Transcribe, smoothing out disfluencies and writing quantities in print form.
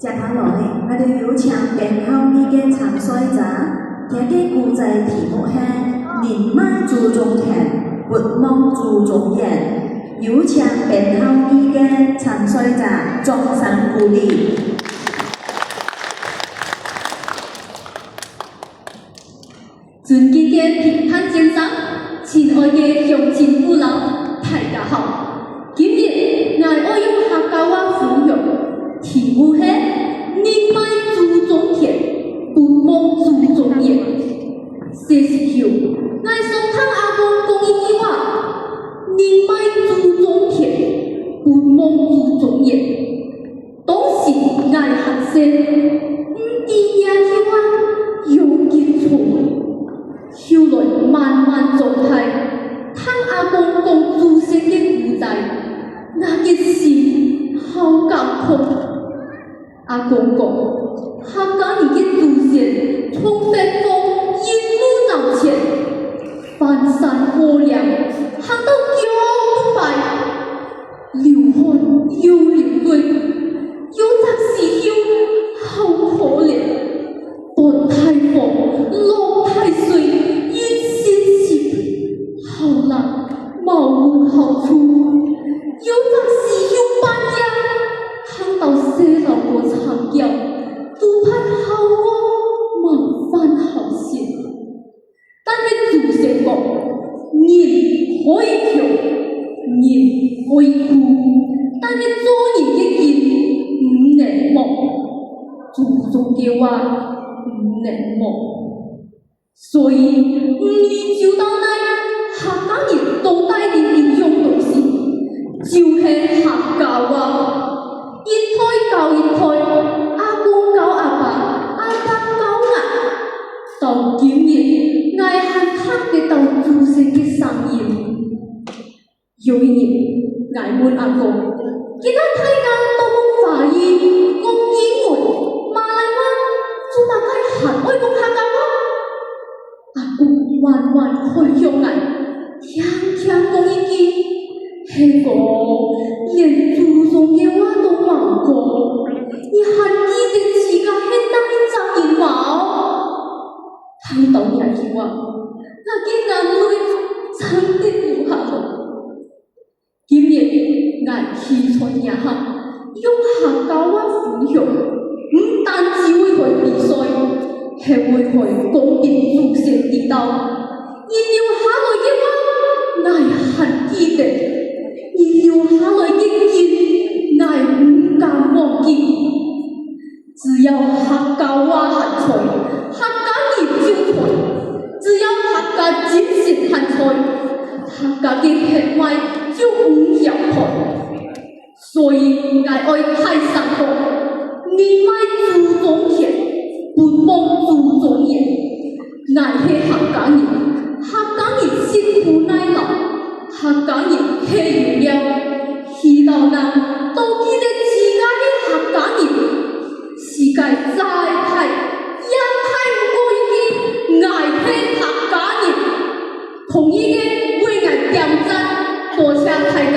接下來，我哋有請編號呢嘅參賽者，佢嘅故仔題目係寧邁注重田，不忘注重人。有請編號呢嘅參賽者，掌聲鼓勵。尊敬的評判先生，親愛的鄉親父老，大家好。今日我要用客家話分享，題目係寧邁注重田，不忘注重人。這時候，我想聽阿公講一句話：寧邁注重田，不忘注重人。當時我學生唔知呢句話有幾錯。後來慢慢狀態，聽阿公講祖先嘅故仔，我嘅心好感動。阿公講，客家人嘅祖先從北方一路南遷，翻山過嶺，行到腳都敗，流汗又流淚，有陣時候好可憐，半太風，落太水。好冷，冇屋好處，有陣時要半夜行到細路個長腳，都怕好餓，冇飯好食。但係祖先講，人可以窮，人可以苦，但係做人嘅人唔能忘，注重嘅話唔能忘。所以唔理就到那。客家人都帶領一樣東西，就是客家話。一代教一代，阿公教阿爸，阿爸教我。到今日，我還聽得到祖先嘅聲音。有一日，我問阿公：今日大家都講華語、講英文、馬來話，做乜解還愛講客家話？阿公緩緩回向我。聽講一句，係講連祖宗嘅話都忘過，你還記得自己係哪一種人嗎？聽到呢句話，我嘅眼淚真的流下來。今日我起床也下，用客家話分享，唔單止會去比賽，係會去講俾祖先知道，而留下來嘅話。我還記得，而留下來嘅人，我唔敢忘記。只要客家話還在，客家人就在；只要客家精神還在，客家嘅血脈就唔搖擺。所以我愛太上講，寧邁注重田，不忘注重人。我係客家人。客家人辛苦耐勞，客家人係有料，遇到人都記得自己嘅客家人，世界再大也睇唔過一個，我係客家人，同意嘅為我點讚，多謝大家。